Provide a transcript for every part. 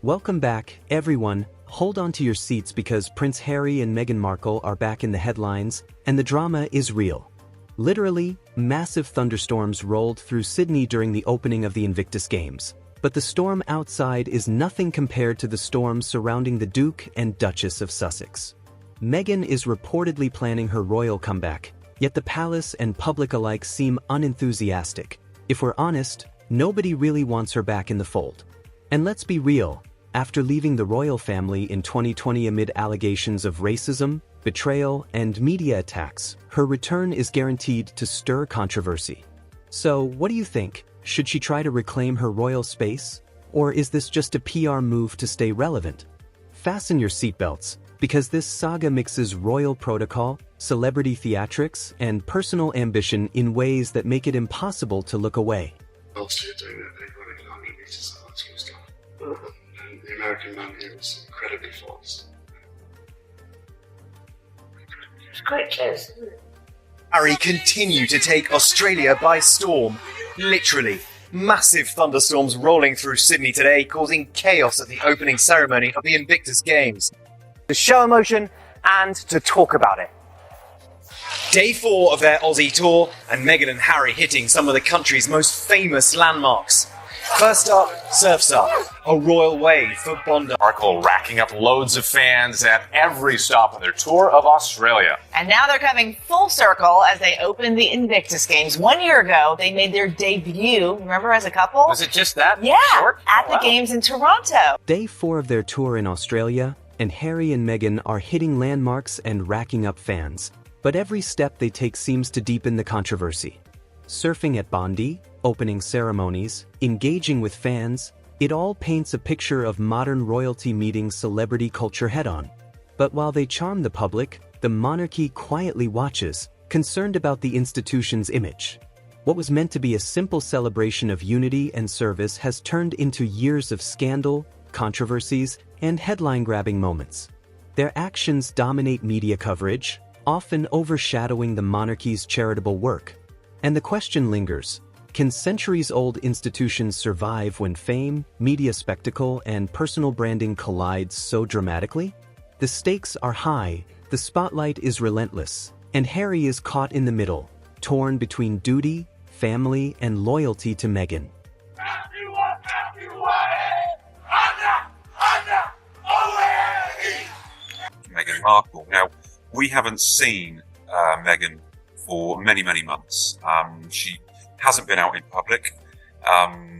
Welcome back, everyone. Hold on to your seats because Prince Harry and Meghan Markle are back in the headlines, and the drama is real. Literally, massive thunderstorms rolled through Sydney during the opening of the Invictus Games. But the storm outside is nothing compared to the storm surrounding the Duke and Duchess of Sussex. Meghan is reportedly planning her royal comeback, yet the palace and public alike seem unenthusiastic. If we're honest, nobody really wants her back in the fold. And let's be real, after leaving the royal family in 2020 amid allegations of racism, betrayal, and media attacks, her return is guaranteed to stir controversy. So, what do you think? Should she try to reclaim her royal space? Or is this just a PR move to stay relevant? Fasten your seatbelts, because this saga mixes royal protocol, celebrity theatrics, and personal ambition in ways that make it impossible to look away. Austria doing it, they've got an army meters and that sort of stuff. And the American man here was incredibly false. It's quite close, isn't it? Harry continue to take Australia by storm. Literally, massive thunderstorms rolling through Sydney today, causing chaos at the opening ceremony of the Invictus Games. To show emotion and to talk about it. Day 4 of their Aussie tour, and Meghan and Harry hitting some of the country's most famous landmarks. First up, Surf's Up, a royal wave for Bondi. Markle racking up loads of fans at every stop on their tour of Australia. And now they're coming full circle as they open the Invictus Games. 1 year ago, they made their debut, remember, as a couple? Was it just that Yeah, short? at the Games in Toronto. Day 4 of their tour in Australia, and Harry and Meghan are hitting landmarks and racking up fans. But every step they take seems to deepen the controversy. Surfing at Bondi, opening ceremonies, engaging with fans, it all paints a picture of modern royalty meeting celebrity culture head-on. But while they charm the public, the monarchy quietly watches, concerned about the institution's image. What was meant to be a simple celebration of unity and service has turned into years of scandal, controversies, and headline-grabbing moments. Their actions dominate media coverage, often overshadowing the monarchy's charitable work. And the question lingers, can centuries-old institutions survive when fame, media spectacle, and personal branding collide so dramatically? The stakes are high, the spotlight is relentless, and Harry is caught in the middle, torn between duty, family, and loyalty to Meghan. Meghan Markle. Now, we haven't seen Meghan for many, many months. She hasn't been out in public.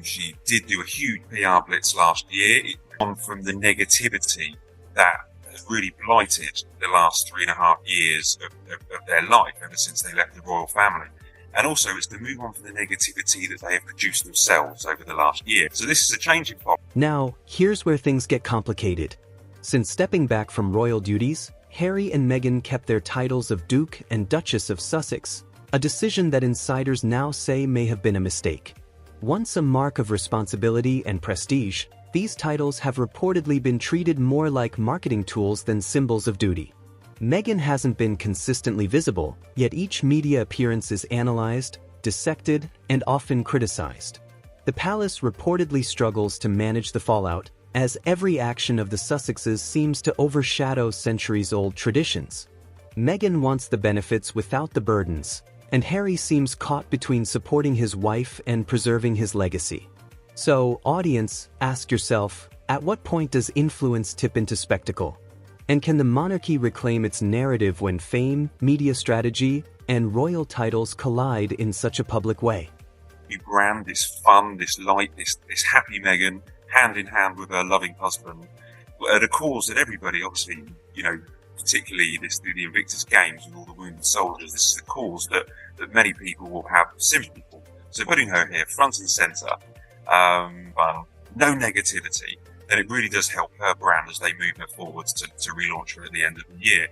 She did do a huge PR blitz last year. It on from the negativity that has really blighted the last 3.5 years of their life ever since they left the royal family. And also, it's to move on from the negativity that they have produced themselves over the last year. So this is a changing point. Now, here's where things get complicated. Since stepping back from royal duties, Harry and Meghan kept their titles of Duke and Duchess of Sussex, a decision that insiders now say may have been a mistake. Once a mark of responsibility and prestige, these titles have reportedly been treated more like marketing tools than symbols of duty. Meghan hasn't been consistently visible, yet each media appearance is analyzed, dissected, and often criticized. The palace reportedly struggles to manage the fallout, as every action of the Sussexes seems to overshadow centuries-old traditions. Meghan wants the benefits without the burdens, and Harry seems caught between supporting his wife and preserving his legacy. So, audience, ask yourself, at what point does influence tip into spectacle? And can the monarchy reclaim its narrative when fame, media strategy, and royal titles collide in such a public way? You brand this fun, this light, this happy Meghan, hand in hand with her loving husband, at a cause that everybody, obviously, particularly the Invictus Games with all the wounded soldiers, this is a cause that many people will have sympathy for. So putting her here front and centre, no negativity, then it really does help her brand as they move her forwards to relaunch her at the end of the year.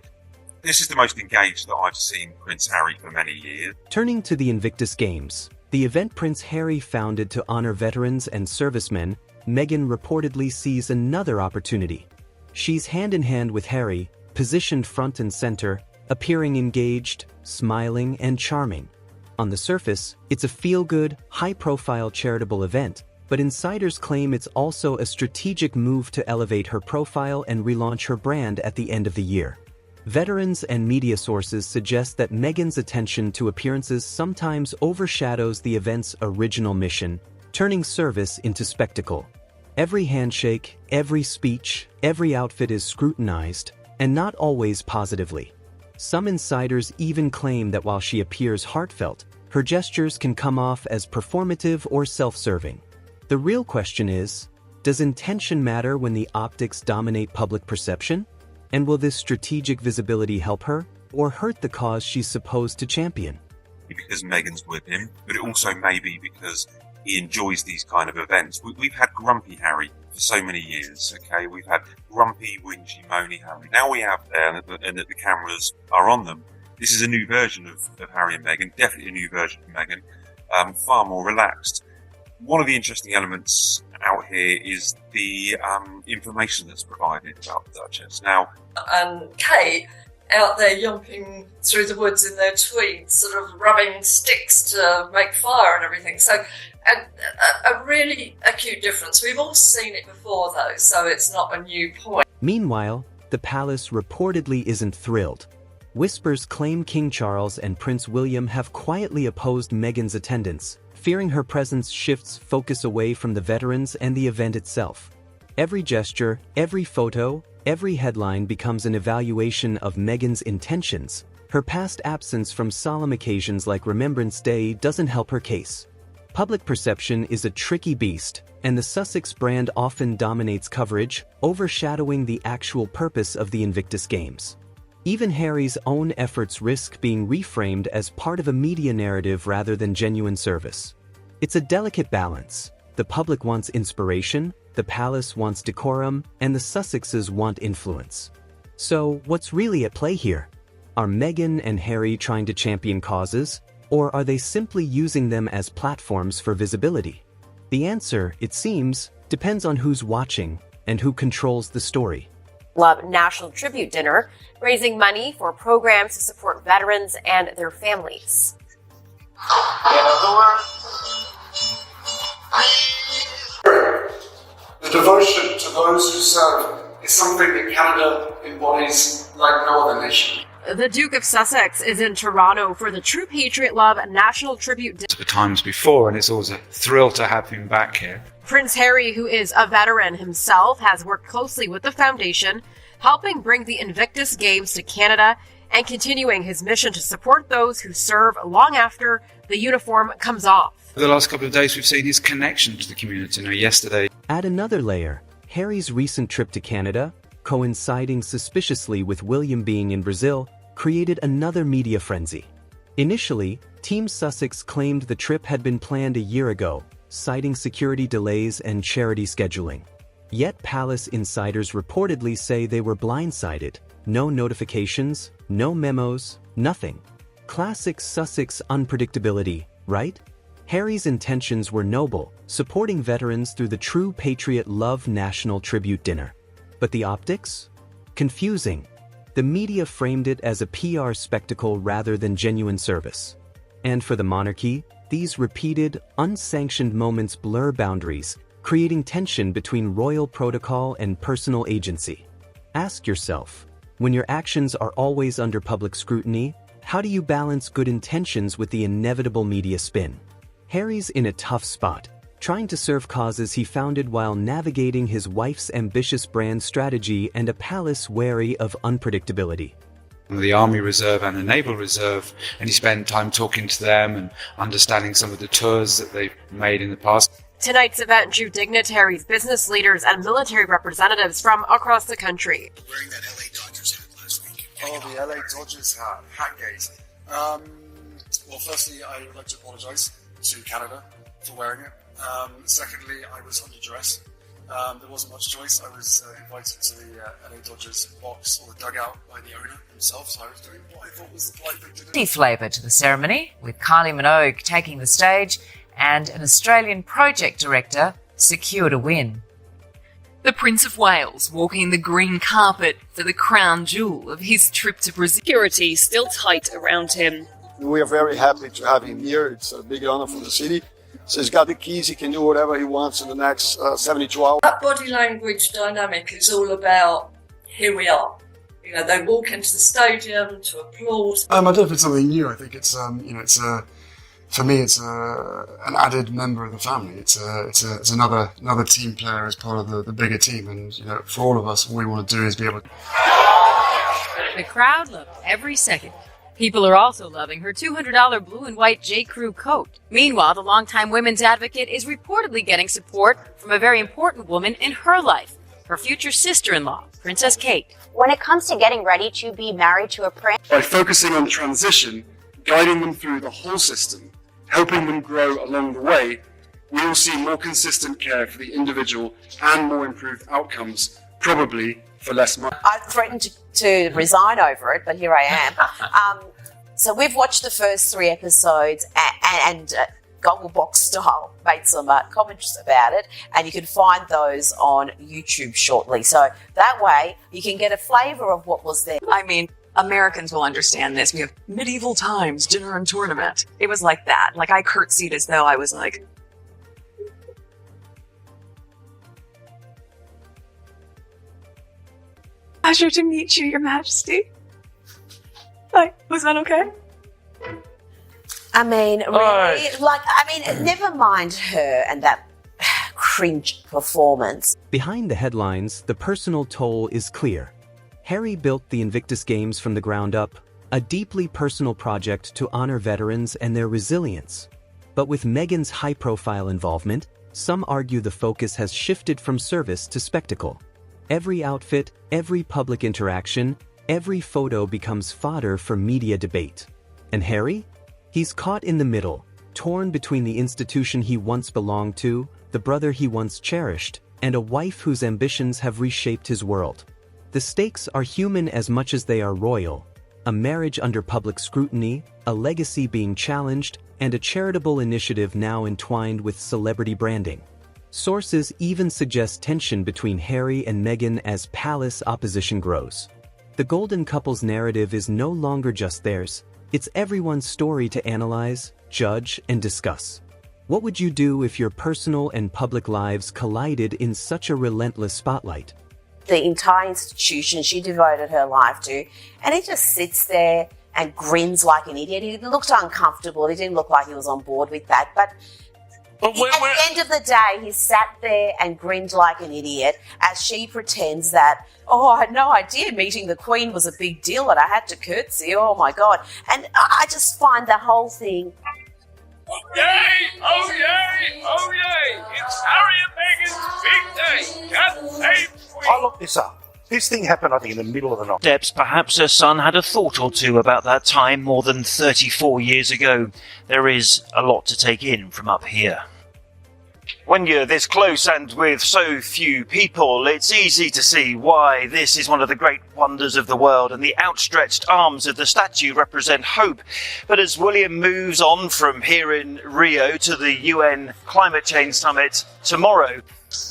This is the most engaged that I've seen Prince Harry for many years. Turning to the Invictus Games, the event Prince Harry founded to honor veterans and servicemen, Meghan reportedly sees another opportunity. She's hand-in-hand with Harry, positioned front and center, appearing engaged, smiling, and charming. On the surface, it's a feel-good, high-profile charitable event, but insiders claim it's also a strategic move to elevate her profile and relaunch her brand at the end of the year. Veterans and media sources suggest that Meghan's attention to appearances sometimes overshadows the event's original mission, turning service into spectacle. Every handshake, every speech, every outfit is scrutinized, and not always positively. Some insiders even claim that while she appears heartfelt, her gestures can come off as performative or self-serving. The real question is, does intention matter when the optics dominate public perception? And will this strategic visibility help her, or hurt the cause she's supposed to champion? Because Meghan's with him, but it also may be because he enjoys these kind of events. We've had Grumpy Harry for so many years, okay? We've had Grumpy, Whingy, Moany Harry. Now we have and that the cameras are on them. This is a new version of Harry and Meghan, definitely a new version of Meghan, far more relaxed. One of the interesting elements out here is the information that's provided about the Duchess. Now, And Kate out there yomping through the woods in their tweeds, sort of rubbing sticks to make fire and everything. So a really acute difference. We've all seen it before though, so it's not a new point. Meanwhile, the palace reportedly isn't thrilled. Whispers claim King Charles and Prince William have quietly opposed Meghan's attendance, fearing her presence shifts focus away from the veterans and the event itself. Every gesture, every photo, every headline becomes an evaluation of Meghan's intentions. Her past absence from solemn occasions like Remembrance Day doesn't help her case. Public perception is a tricky beast, and the Sussex brand often dominates coverage, overshadowing the actual purpose of the Invictus Games. Even Harry's own efforts risk being reframed as part of a media narrative rather than genuine service. It's a delicate balance. The public wants inspiration, the palace wants decorum, and the Sussexes want influence. So, what's really at play here? Are Meghan and Harry trying to champion causes, or are they simply using them as platforms for visibility? The answer, it seems, depends on who's watching and who controls the story. Love National Tribute Dinner, raising money for programs to support veterans and their families. The devotion to those who serve is something that Canada embodies like no other nation. The Duke of Sussex is in Toronto for the True Patriot Love National Tribute Dinner. The times before, and it's always a thrill to have him back here. Prince Harry, who is a veteran himself, has worked closely with the foundation, helping bring the Invictus Games to Canada and continuing his mission to support those who serve long after the uniform comes off. For the last couple of days, we've seen his connection to the community. Yesterday, Add another layer, Harry's recent trip to Canada, coinciding suspiciously with William being in Brazil, created another media frenzy. Initially, Team Sussex claimed the trip had been planned a year ago, citing security delays and charity scheduling. Yet palace insiders reportedly say they were blindsided. No notifications, no memos, nothing. Classic Sussex unpredictability, right? Harry's intentions were noble, supporting veterans through the True Patriot Love National Tribute Dinner. But the optics? Confusing. The media framed it as a PR spectacle rather than genuine service. And for the monarchy, these repeated, unsanctioned moments blur boundaries, creating tension between royal protocol and personal agency. Ask yourself, when your actions are always under public scrutiny, how do you balance good intentions with the inevitable media spin? Harry's in a tough spot, trying to serve causes he founded while navigating his wife's ambitious brand strategy and a palace wary of unpredictability. the Army Reserve and the Naval Reserve, and he spent time talking to them and understanding some of the tours that they've made in the past. Tonight's event drew dignitaries, business leaders, and military representatives from across the country. Wearing that LA Dodgers hat last week. Oh, the LA Dodgers hat. Hatgate. Well, firstly, I would like to apologise to Canada for wearing it. Secondly, I was under duress. There wasn't much choice. I was invited to the LA Dodgers box or the dugout by the owner himself, so I was doing what I thought was the polite thing to do. Flavour to the ceremony, with Kylie Minogue taking the stage and an Australian project director secured a win. The Prince of Wales walking the green carpet for the crown jewel of his trip to Brazil. Security still tight around him. We are very happy to have him here. It's a big honor for the city. So he's got the keys, he can do whatever he wants in the next 72 hours. That body language dynamic is all about, here we are. You know, they walk into the stadium to applaud. I don't know if it's something new. I think it's, for me, it's an added member of the family. It's another team player as part of the bigger team. And, you know, for all of us, what we want to do is be able to... The crowd loved every second. People are also loving her $200 blue and white J. Crew coat. Meanwhile, the longtime women's advocate is reportedly getting support from a very important woman in her life, her future sister-in-law, Princess Kate. When it comes to getting ready to be married to a prince... By focusing on transition, guiding them through the whole system, helping them grow along the way, we will see more consistent care for the individual and more improved outcomes, probably for less money. I threatened to resign over it, but here I am. So we've watched the first 3 episodes and Gogglebox style made some comments about it, and you can find those on YouTube shortly. So that way you can get a flavour of what was there. I mean, Americans will understand this. We have medieval times, dinner and tournament. It was like that. Like, I curtsied as though I was like... Pleasure to meet you, Your Majesty. Like, was that okay? I mean, really? Never mind her and that cringe performance. Behind the headlines, the personal toll is clear. Harry built the Invictus Games from the ground up, a deeply personal project to honor veterans and their resilience. But with Meghan's high-profile involvement, some argue the focus has shifted from service to spectacle. Every outfit, every public interaction, every photo becomes fodder for media debate. And Harry? He's caught in the middle, torn between the institution he once belonged to, the brother he once cherished, and a wife whose ambitions have reshaped his world. The stakes are human as much as they are royal. A marriage under public scrutiny, a legacy being challenged, and a charitable initiative now entwined with celebrity branding. Sources even suggest tension between Harry and Meghan as palace opposition grows. The golden couple's narrative is no longer just theirs, it's everyone's story to analyze, judge, and discuss. What would you do if your personal and public lives collided in such a relentless spotlight? The entire institution she devoted her life to, and he just sits there and grins like an idiot. He looked uncomfortable, he didn't look like he was on board with that, but at the end of the day, he sat there and grinned like an idiot as she pretends that, I had no idea meeting the Queen was a big deal and I had to curtsy, oh my God. And I just find the whole thing... Yay! Oh yay! Oh yay! It's Harry and Meghan's big day! God save the Queen! I looked this up. This thing happened, I think, in the middle of the night. Steps, perhaps her son had a thought or two about that time more than 34 years ago. There is a lot to take in from up here. When you're this close and with so few people, it's easy to see why this is one of the great wonders of the world, and the outstretched arms of the statue represent hope. But as William moves on from here in Rio to the UN Climate Change Summit tomorrow,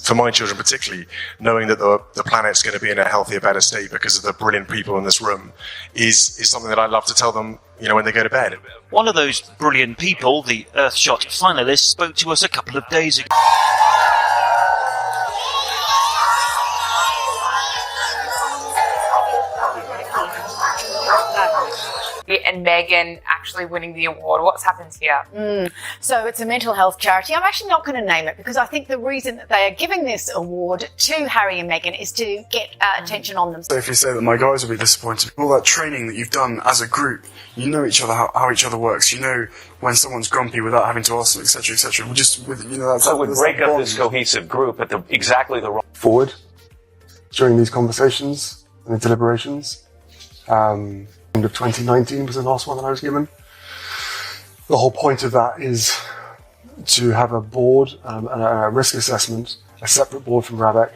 for my children particularly, knowing that the planet's going to be in a healthier, better state because of the brilliant people in this room is something that I love to tell them, when they go to bed. One of those brilliant people, the Earthshot finalist, spoke to us a couple of days ago. And Meghan actually winning the award. What's happened here? So it's a mental health charity. I'm actually not going to name it because I think the reason that they are giving this award to Harry and Meghan is to get attention on them. So if you say that my guys will be disappointed, all that training that you've done as a group, you know each other, how each other works, you know when someone's grumpy without having to ask them, etc., etc. So we break up this cohesive group at exactly the wrong... Forward during these conversations and the deliberations. End of 2019 was the last one that I was given. The whole point of that is to have a board, a risk assessment, a separate board from RABEC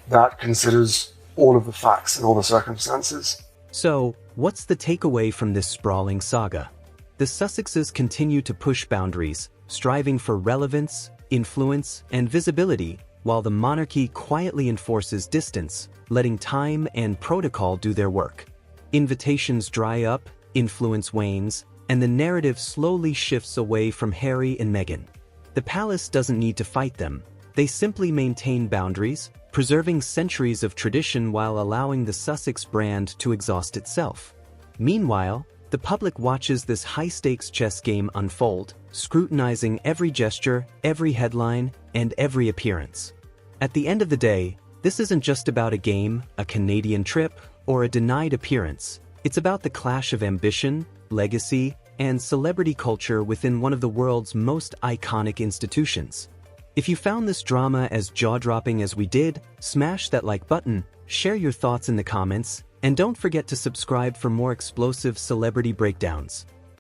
that considers all of the facts and all the circumstances. So, what's the takeaway from this sprawling saga? The Sussexes continue to push boundaries, striving for relevance, influence, and visibility, while the monarchy quietly enforces distance, letting time and protocol do their work. Invitations dry up, influence wanes, and the narrative slowly shifts away from Harry and Meghan. The palace doesn't need to fight them. They simply maintain boundaries, preserving centuries of tradition while allowing the Sussex brand to exhaust itself. Meanwhile, the public watches this high-stakes chess game unfold, scrutinizing every gesture, every headline, and every appearance. At the end of the day, this isn't just about a game, a Canadian trip, or a denied appearance. It's about the clash of ambition, legacy, and celebrity culture within one of the world's most iconic institutions. If you found this drama as jaw-dropping as we did, smash that like button, share your thoughts in the comments, and don't forget to subscribe for more explosive celebrity breakdowns.